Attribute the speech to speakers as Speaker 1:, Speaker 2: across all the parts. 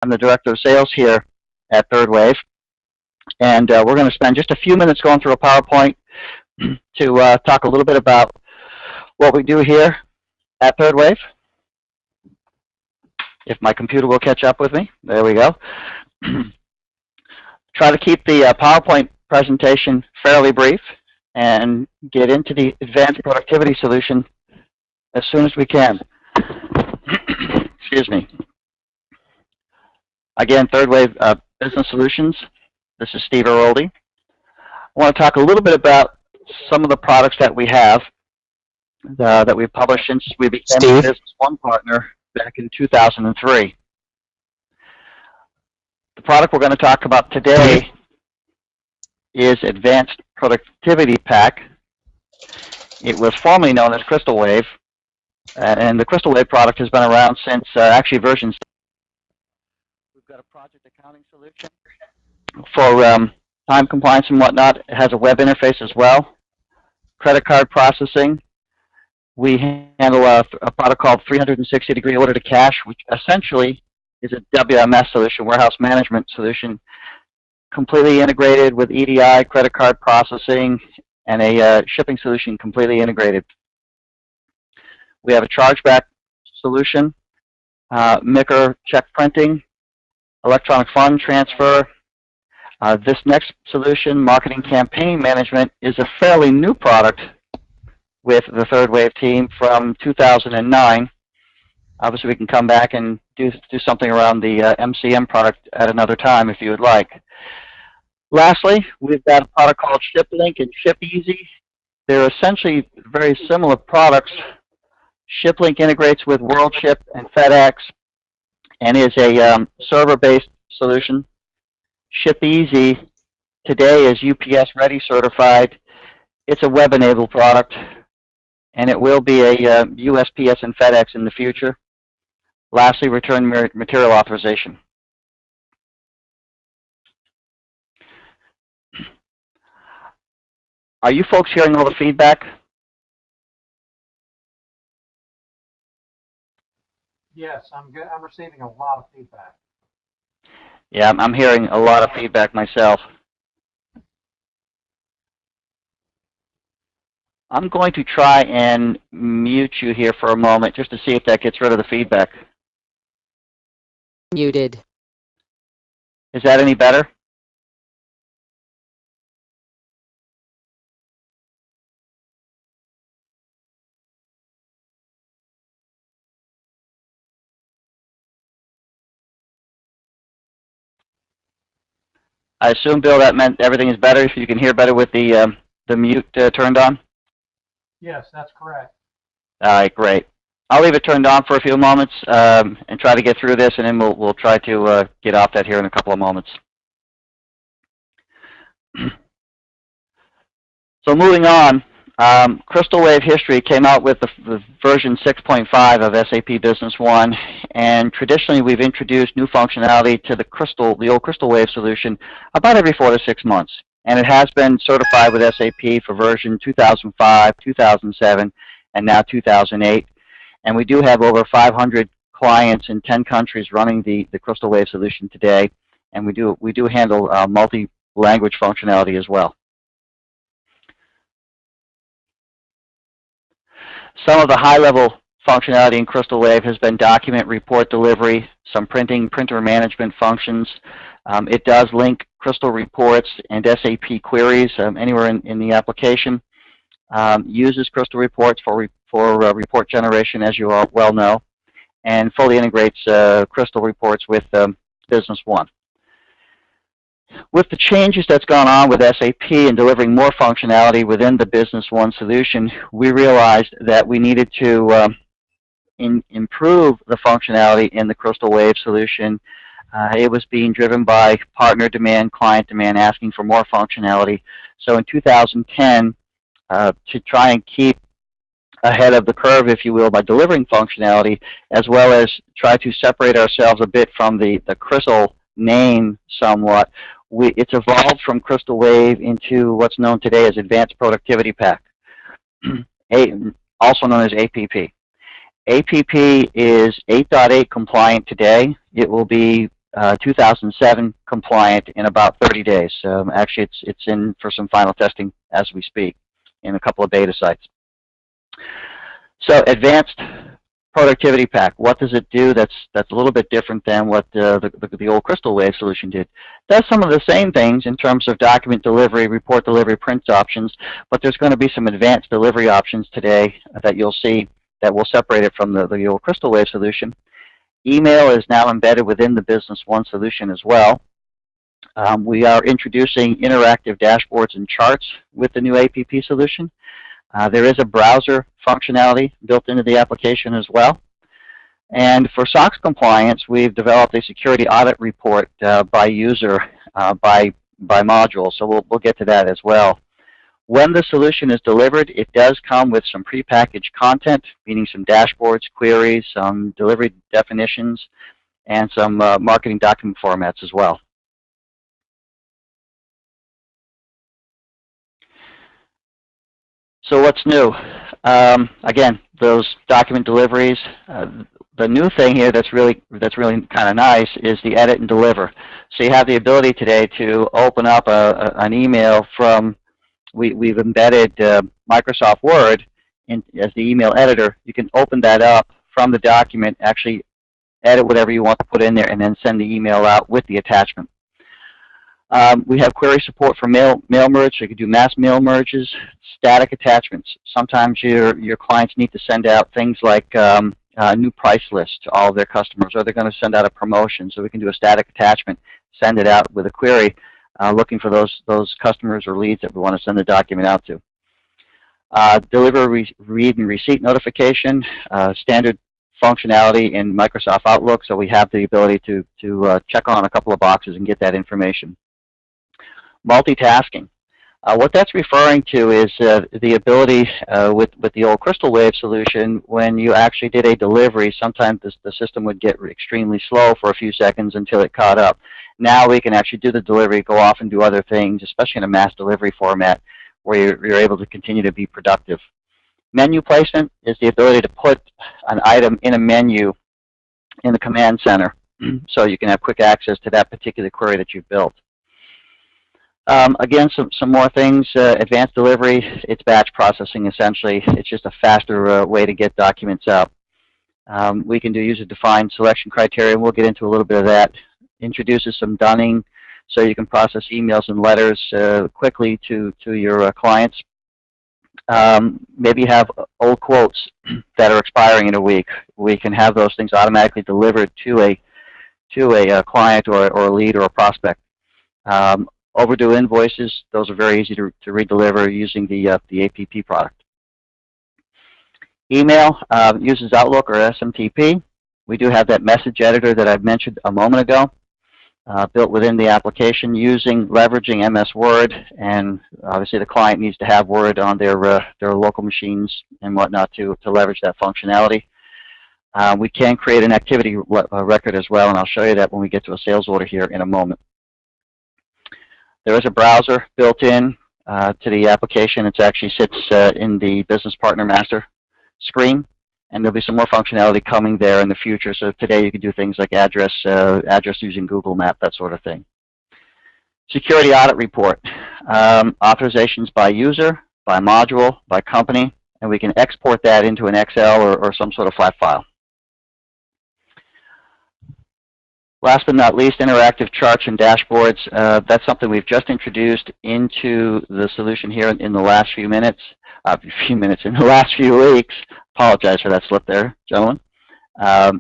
Speaker 1: I'm the Director of Sales here at Third Wave, and we're going to spend just a few minutes going through a PowerPoint to talk a little bit about what we do here at Third Wave. If my computer will catch up with me, there we go. Try to keep the PowerPoint presentation fairly brief and get into the advanced productivity solution as soon as we can. Excuse me. Again, Third Wave Business Solutions. This is Steve Aroldi. I want to talk a little bit about some of the products that we have that we've published since we became a Business One partner back in 2003. The product we're going to talk about today is Advanced Productivity Pack. It was formerly known as Crystal Wave, and the Crystal Wave product has been around since actually version 6. We've got a project accounting solution for time compliance and whatnot. It has a web interface as well. Credit card processing. We handle a product called 360-degree order to cash, which essentially is a WMS solution, warehouse management solution, completely integrated with EDI, credit card processing, and a shipping solution completely integrated. We have a chargeback solution, MICR check printing, electronic fund transfer. This next solution, marketing campaign management, is a fairly new product with the Third Wave team from 2009. Obviously, we can come back and do something around the MCM product at another time if you would like. Lastly, we've got a product called ShipLink and ShipEasy. They're essentially very similar products. ShipLink integrates with WorldShip and FedEx and is a server-based solution. ShipEasy today is UPS Ready certified. It's a web-enabled product, and it will be a USPS and FedEx in the future. Lastly, return material authorization. Are you folks hearing all the feedback?
Speaker 2: Yes, I'm receiving a lot of feedback.
Speaker 1: Yeah, I'm hearing a lot of feedback myself. I'm going to try and mute you here for a moment just to see if that gets rid of the feedback.
Speaker 3: Muted.
Speaker 1: Is that any better? I assume, Bill, that meant everything is better if you can hear better with the mute turned on?
Speaker 2: Yes, that's correct.
Speaker 1: All right, great. I'll leave it turned on for a few moments and try to get through this, and then we'll try to get off that here in a couple of moments. So moving on, Crystal Wave history came out with the version 6.5 of SAP Business One, and traditionally we've introduced new functionality to the old Crystal Wave solution about every 4 to 6 months. And it has been certified with SAP for version 2005, 2007, and now 2008. And we do have over 500 clients in 10 countries running the Crystal Wave solution today. And we do handle multi-language functionality as well. Some of the high-level functionality in Crystal Wave has been document report delivery, some printer management functions. It does link Crystal reports and SAP queries anywhere in the application. Uses Crystal reports for report generation, as you all well know, and fully integrates Crystal reports with Business One. With the changes that's gone on with SAP and delivering more functionality within the Business One solution, we realized that we needed to improve the functionality in the Crystal Wave solution. It was being driven by partner demand, client demand, asking for more functionality. So in 2010, to try and keep ahead of the curve, if you will, by delivering functionality, as well as try to separate ourselves a bit from the Crystal name somewhat, it's evolved from Crystal Wave into what's known today as Advanced Productivity Pack, also known as APP. APP is 8.8 compliant today. It will be 2007 compliant in about 30 days. Actually, it's in for some final testing as we speak in a couple of beta sites. So advanced productivity pack, what does it do that's a little bit different than what the old Crystal Wave solution did? It does some of the same things in terms of document delivery, report delivery, print options, but there's going to be some advanced delivery options today that you'll see that will separate it from the old Crystal Wave solution. Email is now embedded within the Business One solution as well. We are introducing interactive dashboards and charts with the new APP solution. There is a browser functionality built into the application as well. And for SOX compliance, we've developed a security audit report by user, by module. So we'll get to that as well. When the solution is delivered, it does come with some prepackaged content, meaning some dashboards, queries, some delivery definitions, and some marketing document formats as well. So what's new? Again, those document deliveries. The new thing here that's really kind of nice is the edit and deliver. So you have the ability today to open up an email from. We've embedded Microsoft Word as the email editor. You can open that up from the document, actually edit whatever you want to put in there, and then send the email out with the attachment. We have query support for mail merge, so you can do mass mail merges, static attachments. Sometimes your clients need to send out things like a new price list to all of their customers, or they're going to send out a promotion, so we can do a static attachment, send it out with a query, looking for those customers or leads that we want to send the document out to. Deliver, read, and receipt notification, standard functionality in Microsoft Outlook, so we have the ability to check on a couple of boxes and get that information. Multitasking. What that's referring to is the ability with the old Crystal Wave solution, when you actually did a delivery, sometimes the system would get extremely slow for a few seconds until it caught up. Now we can actually do the delivery, go off and do other things, especially in a mass delivery format where you're able to continue to be productive. Menu placement is the ability to put an item in a menu in the command center so you can have quick access to that particular query that you've built. Again, some more things. Advanced delivery, it's batch processing essentially. It's just a faster way to get documents out. We can do user-defined selection criteria, and we'll get into a little bit of that. Introduces some dunning, so you can process emails and letters quickly to your clients. Maybe you have old quotes that are expiring in a week. We can have those things automatically delivered to a client or a lead or a prospect. Overdue invoices, those are very easy to redeliver using the APP product. Email uses Outlook or SMTP. We do have that message editor that I mentioned a moment ago, built within the application leveraging MS Word, and obviously the client needs to have Word on their local machines and whatnot to leverage that functionality. We can create an activity record as well, and I'll show you that when we get to a sales order here in a moment. There is a browser built in to the application. It actually sits in the Business Partner Master screen, and there'll be some more functionality coming there in the future. So today you can do things like address using Google Map, that sort of thing. Security audit report. Authorizations by user, by module, by company, and we can export that into an Excel or some sort of flat file. Last but not least, interactive charts and dashboards. That's something we've just introduced into the solution here in the last few minutes. In the last few weeks. Apologize for that slip there, gentlemen.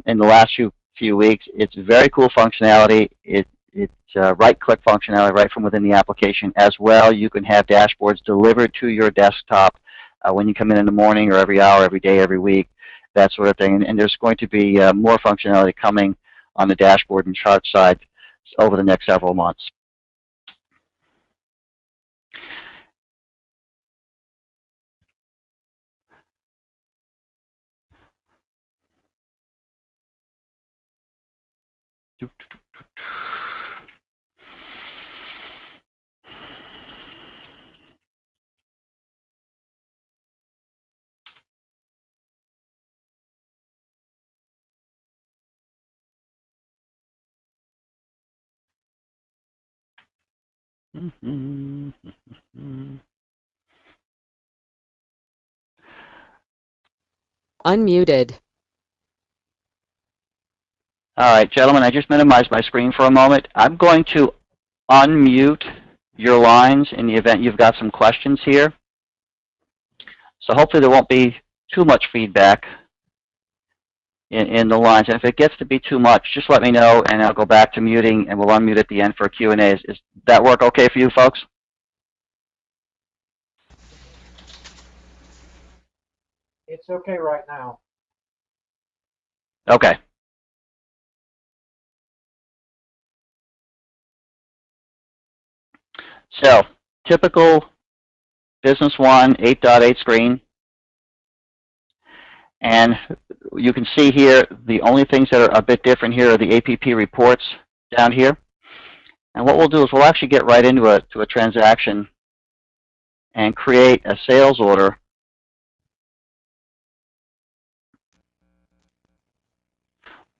Speaker 1: In the last few weeks, it's very cool functionality. It's right-click functionality right from within the application. As well, you can have dashboards delivered to your desktop when you come in the morning or every hour, every day, every week, that sort of thing. And there's going to be more functionality coming on the dashboard and chart side over the next several months.
Speaker 3: Unmuted.
Speaker 1: All right, gentlemen, I just minimized my screen for a moment. I'm going to unmute your lines in the event you've got some questions here. So hopefully there won't be too much feedback in the lines. And if it gets to be too much, just let me know, and I'll go back to muting, and we'll unmute at the end for Q&A. Does that work okay for you folks?
Speaker 2: It's okay right now.
Speaker 1: Okay. So, typical Business One 8.8 screen. And you can see here, the only things that are a bit different here are the APP reports down here. And what we'll do is we'll actually get right into a transaction and create a sales order.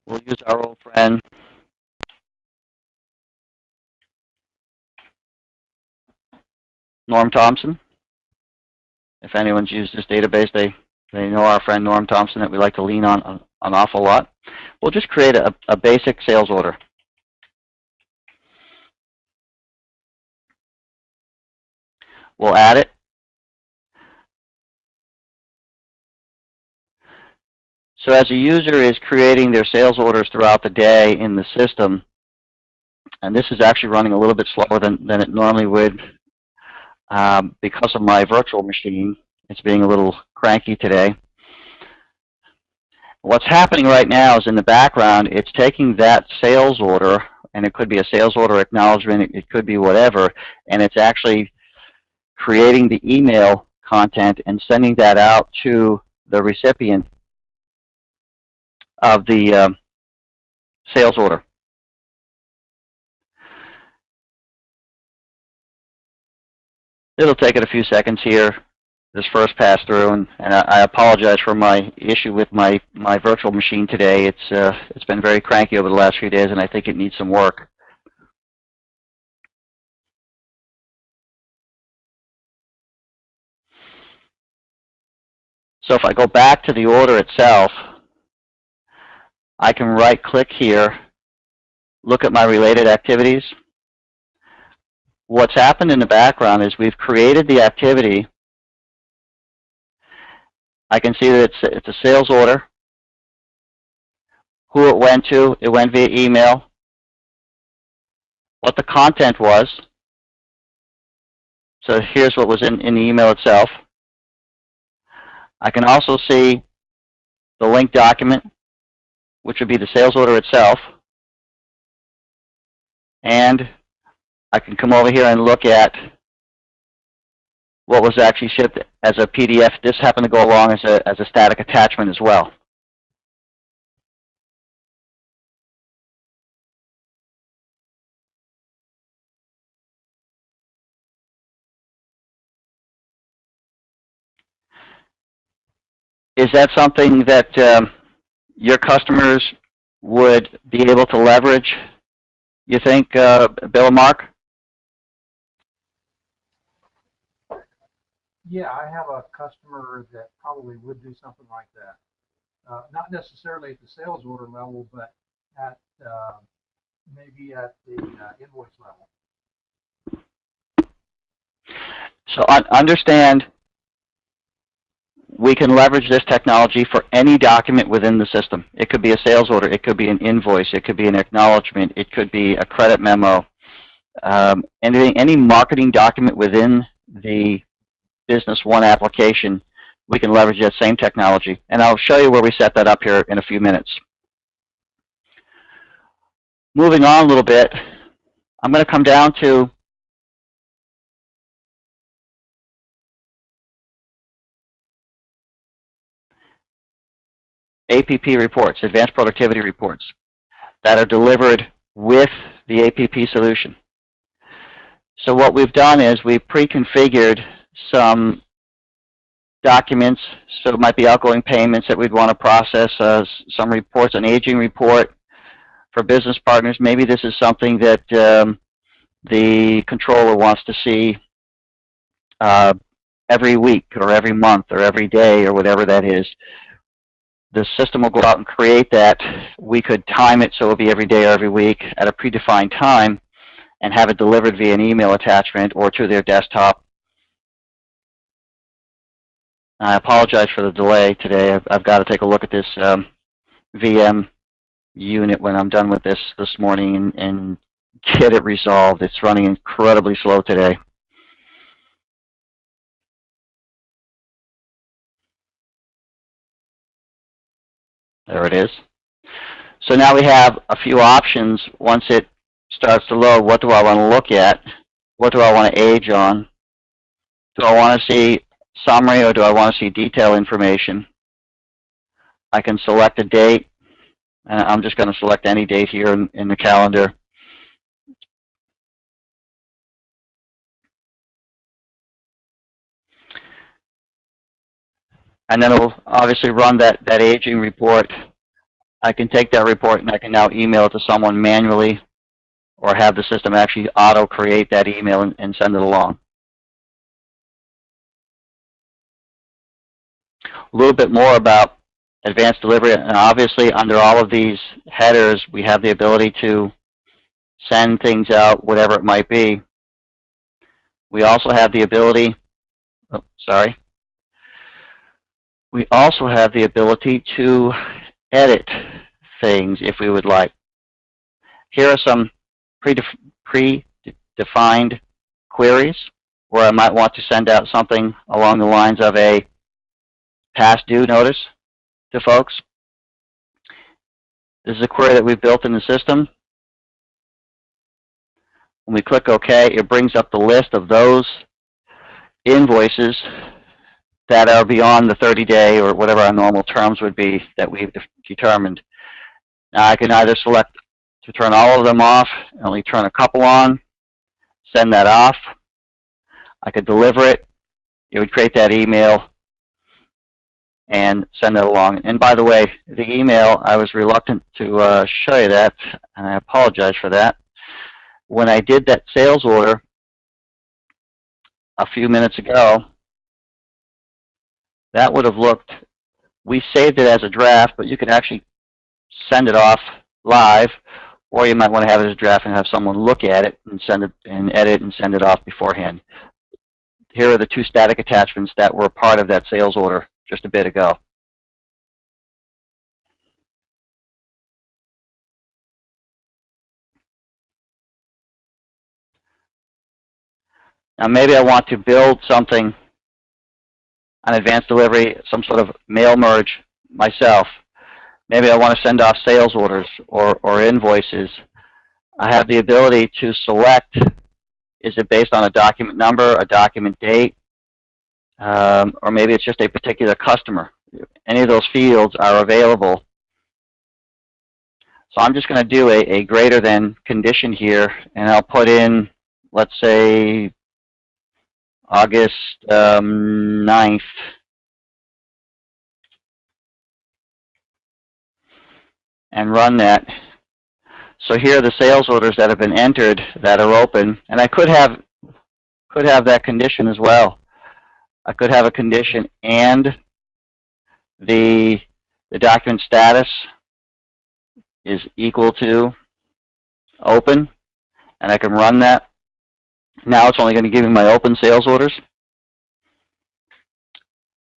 Speaker 1: We'll use our old friend Norm Thompson. If anyone's used this database, they know our friend Norm Thompson that we like to lean on an awful lot. We'll just create a basic sales order. We'll add it. So as a user is creating their sales orders throughout the day in the system, and this is actually running a little bit slower than it normally would because of my virtual machine. It's being a little cranky today. What's happening right now is in the background, it's taking that sales order, and it could be a sales order acknowledgement, it could be whatever, and it's actually creating the email content and sending that out to the recipient of the sales order. It'll take it a few seconds here, this first pass through, and I apologize for my issue with my virtual machine today. It's been very cranky over the last few days, and I think it needs some work. So if I go back to the order itself, I can right-click here, look at my related activities. What's happened in the background is we've created the activity. I can see that it's a sales order. Who it went to, it went via email. What the content was. So here's what was in the email itself. I can also see the link document, which would be the sales order itself. And I can come over here and look at what was actually shipped as a PDF. This happened to go along as a static attachment as well. Is that something that your customers would be able to leverage, you think, Bill and Mark?
Speaker 2: Yeah, I have a customer that probably would do something like that. Not necessarily at the sales order level, but at maybe at the invoice level.
Speaker 1: So understand, we can leverage this technology for any document within the system. It could be a sales order, it could be an invoice, it could be an acknowledgement, it could be a credit memo, any marketing document within the Business One application, we can leverage that same technology. And I'll show you where we set that up here in a few minutes. Moving on a little bit, I'm going to come down to APP reports, advanced productivity reports, that are delivered with the APP solution. So what we've done is we've pre-configured some documents. So it might be outgoing payments that we'd want to process, some reports, an aging report for business partners. Maybe this is something that the controller wants to see every week or every month or every day or whatever that is. The system will go out and create that. We could time it so it will be every day or every week at a predefined time and have it delivered via an email attachment or to their desktop. I apologize for the delay today. I've got to take a look at this VM unit when I'm done with this morning and get it resolved. It's running incredibly slow today. There it is. So now we have a few options. Once it starts to load, what do I want to look at? What do I want to age on? Do I want to see summary or do I want to see detail information? I can select a date. I'm just going to select any date here in the calendar. And then it'll obviously run that aging report. I can take that report and I can now email it to someone manually or have the system actually auto-create that email and send it along. A little bit more about advanced delivery, and obviously under all of these headers we have the ability to send things out, whatever it might be. We also have the ability, we also have the ability to edit things if we would like. Here are some predefined queries where I might want to send out something along the lines of a past due notice to folks. This is a query that we've built in the system. When we click OK, it brings up the list of those invoices that are beyond the 30-day or whatever our normal terms would be that we've determined. Now I can either select to turn all of them off, and only turn a couple on, send that off. I could deliver it. It would create that email and send it along. And by the way, the email, I was reluctant to show you that, and I apologize for that. When I did that sales order a few minutes ago, that would have looked, we saved it as a draft, but you can actually send it off live, or you might want to have it as a draft and have someone look at it and send it and edit and send it off beforehand. Here are the two static attachments that were part of that sales order just a bit ago. Now maybe I want to build something on advanced delivery, some sort of mail merge myself. Maybe I want to send off sales orders or invoices. I have the ability to select, is it based on a document number, a document date, or maybe it's just a particular customer. Any of those fields are available. So I'm just going to do a greater than condition here, and I'll put in, let's say, August 9th. And run that. So here are the sales orders that have been entered that are open, and I could have that condition as well. I could have a condition and the document status is equal to open, and I can run that. Now it's only going to give me my open sales orders.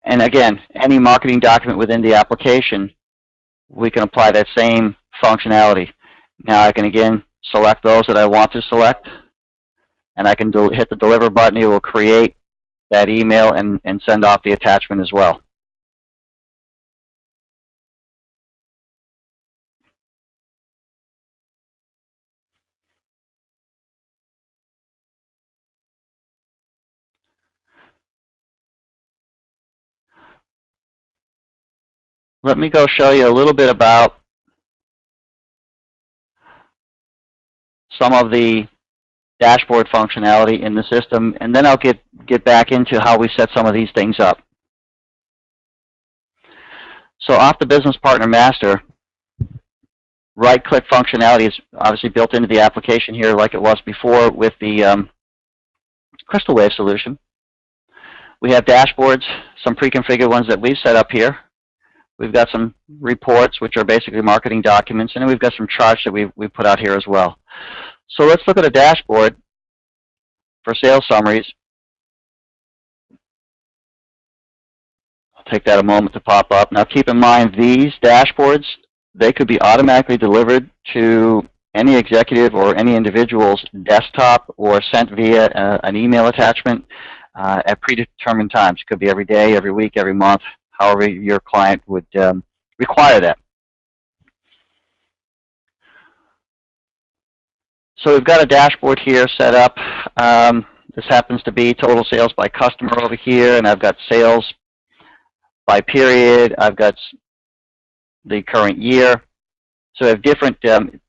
Speaker 1: And again, any marketing document within the application, we can apply that same functionality. Now I can again select those that I want to select, and I can hit the deliver button. It will create that email and send off the attachment as well. Let me go show you a little bit about some of the dashboard functionality in the system, and then I'll get back into how we set some of these things up. So off the Business Partner Master, right-click functionality is obviously built into the application here like it was before with the Crystal Wave solution. We have dashboards, some pre-configured ones that we've set up here. We've got some reports, which are basically marketing documents, and then we've got some charts that we've put out here as well. So let's look at a dashboard for sales summaries. I'll take that a moment to pop up. Now keep in mind, these dashboards, they could be automatically delivered to any executive or any individual's desktop or sent via an email attachment at predetermined times. It could be every day, every week, every month, however your client would require that. So we've got a dashboard here set up. This happens to be total sales by customer over here, and I've got sales by period. I've got the current year. So we have different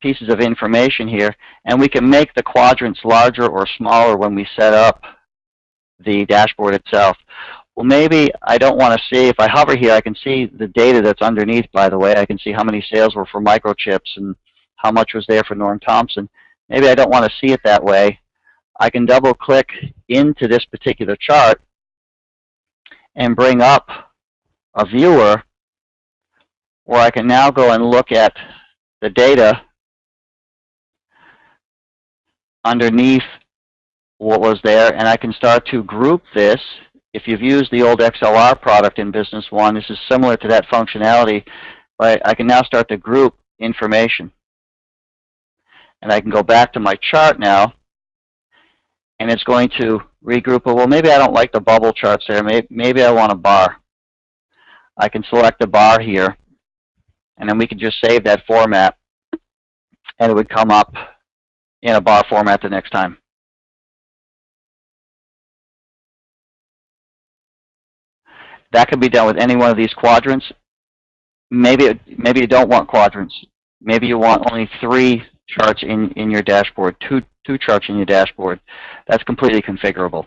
Speaker 1: pieces of information here, and we can make the quadrants larger or smaller when we set up the dashboard itself. Well, maybe I don't want to see, if I hover here, I can see the data that's underneath, by the way. I can see how many sales were for microchips and how much was there for Norm Thompson. Maybe I don't want to see it that way. I can double click into this particular chart and bring up a viewer where I can now go and look at the data underneath what was there, and I can start to group this. If you've used the old XLR product in Business One, this is similar to that functionality, but I can now start to group information. And I can go back to my chart now, and it's going to regroup. Well, maybe I don't like the bubble charts there. Maybe I want a bar. I can select the bar here, and then we can just save that format, and it would come up in a bar format the next time. That could be done with any one of these quadrants. Maybe you don't want quadrants. Maybe you want only 3 charts in your dashboard, two charts in your dashboard. That's completely configurable.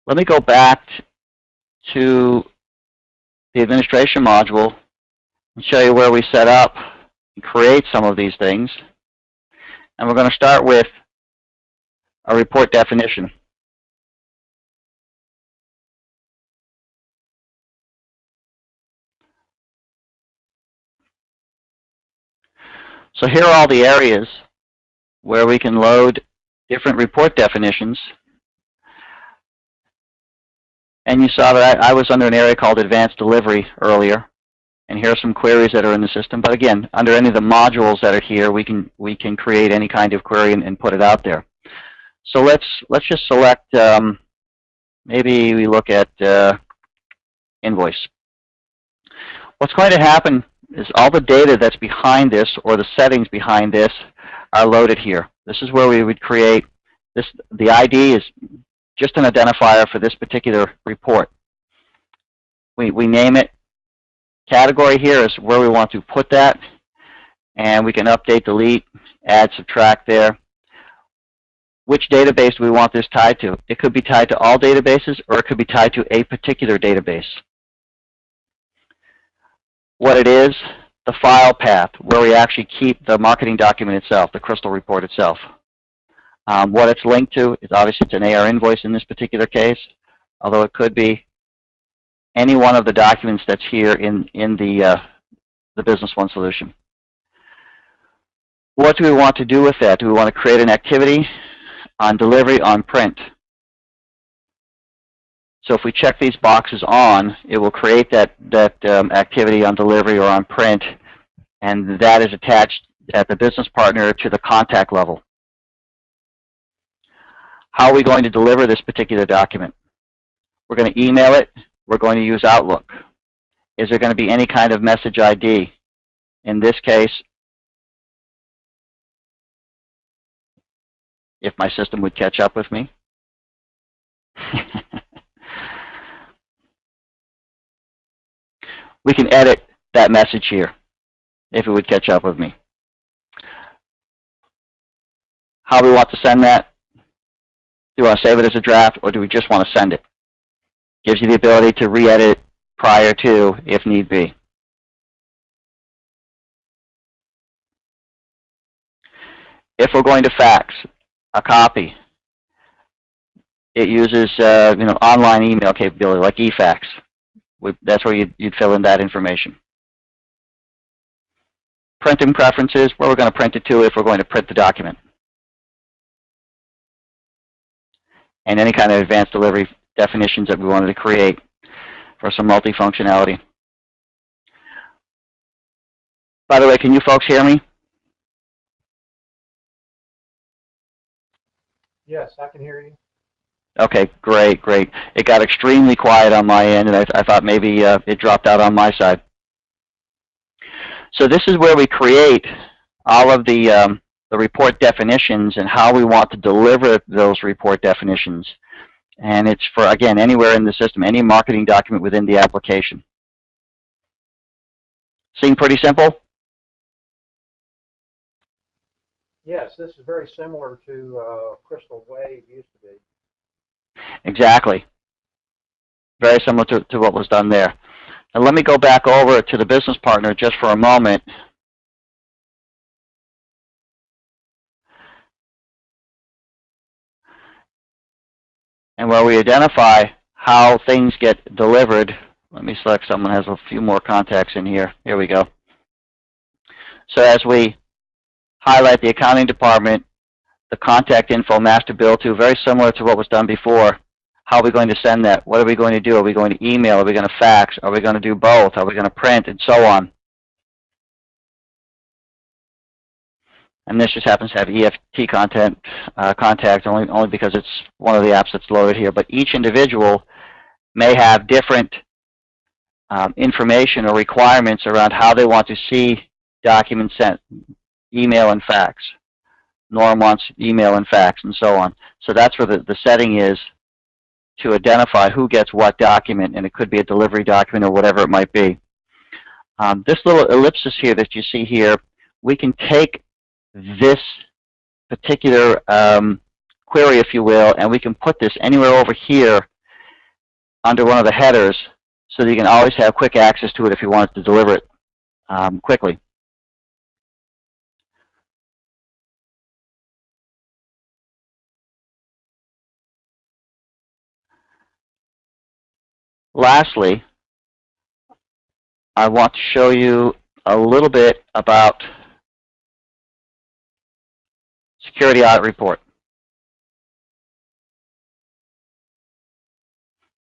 Speaker 1: Let me go back to the administration module and show you where we set up and create some of these things. And we're going to start with a report definition. So here are all the areas where we can load different report definitions. And you saw that I was under an area called Advanced Delivery earlier. And here are some queries that are in the system. But again, under any of the modules that are here, we can create any kind of query and put it out there. So let's just select, maybe we look at invoice. What's going to happen is all the data that's behind this, or the settings behind this, are loaded here. This is where we would create this. The ID is just an identifier for this particular report. We name it. Category here is where we want to put that, and we can update, delete, add, subtract there. Which database do we want this tied to? It could be tied to all databases, or it could be tied to a particular database. What it is, the file path, where we actually keep the marketing document itself, the Crystal report itself. What it's linked to is obviously it's an AR invoice in this particular case, although it could be any one of the documents that's here in the Business One solution. What do we want to do with that? Do we want to create an activity on delivery, on print? So if we check these boxes on, it will create that activity on delivery or on print, and that is attached at the business partner to the contact level. How are we going to deliver this particular document? We're going to email it. We're going to use Outlook. Is there going to be any kind of message ID? In this case, if my system would catch up with me. We can edit that message here, if it would catch up with me. How do we want to send that? Do we want to save it as a draft, or do we just want to send it? Gives you the ability to re-edit prior to, if need be. If we're going to fax a copy, it uses online email capability like eFax. That's where you'd fill in that information. Printing preferences, where we're going to print it to if we're going to print the document. And any kind of advanced delivery definitions that we wanted to create for some multifunctionality. By the way, can you folks hear me?
Speaker 2: Yes, I can hear you.
Speaker 1: Okay, great, great. It got extremely quiet on my end, and I thought maybe it dropped out on my side. So this is where we create all of the report definitions and how we want to deliver those report definitions. And it's for, again, anywhere in the system, any marketing document within the application. Seem pretty simple?
Speaker 2: Yes, this is very similar to Crystal Wave used to be.
Speaker 1: Exactly. Very similar to what was done there. Now let me go back over to the business partner just for a moment. And where we identify how things get delivered, let me select someone who has a few more contacts in here. Here we go. So as we highlight the accounting department, the contact info master bill to, very similar to what was done before. How are we going to send that? What are we going to do? Are we going to email? Are we going to fax? Are we going to do both? Are we going to print? And so on. And this just happens to have EFT contact only because it's one of the apps that's loaded here. But each individual may have different information or requirements around how they want to see documents sent, email and fax. Norm wants email and fax, and so on. So that's where the setting is to identify who gets what document, and it could be a delivery document or whatever it might be. This little ellipsis here that you see here, we can take this particular query, if you will, and we can put this anywhere over here under one of the headers so that you can always have quick access to it if you want to deliver it quickly. Lastly, I want to show you a little bit about Security Audit Report.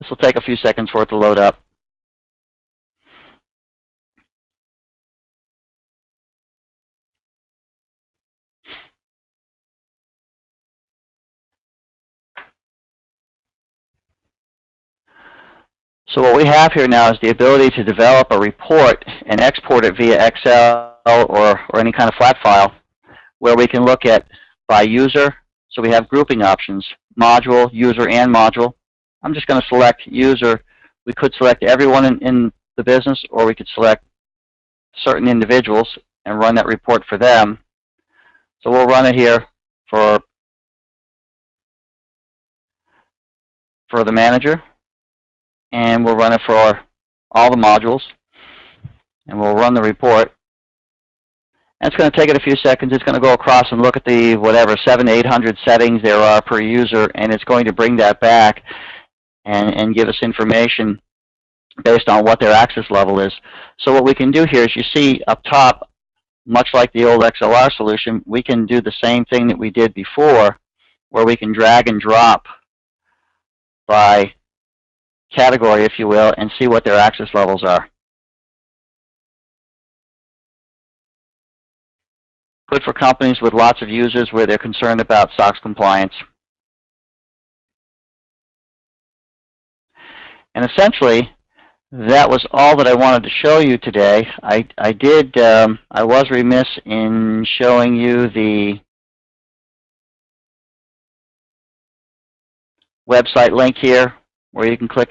Speaker 1: This will take a few seconds for it to load up. So what we have here now is the ability to develop a report and export it via Excel or any kind of flat file where we can look at by user. So we have grouping options, module, user, and module. I'm just going to select user. We could select everyone in the business, or we could select certain individuals and run that report for them. So we'll run it here for the manager. And we'll run it for all the modules, and we'll run the report. And it's going to take it a few seconds. It's going to go across and look at the whatever 700 to 800 settings there are per user, and it's going to bring that back and give us information based on what their access level is. So what we can do here is, you see up top, much like the old XLR solution, we can do the same thing that we did before, where we can drag and drop by category, if you will, and see what their access levels are. Good for companies with lots of users where they're concerned about SOX compliance. And essentially, that was all that I wanted to show you today. I was remiss in showing you the website link here, where you can click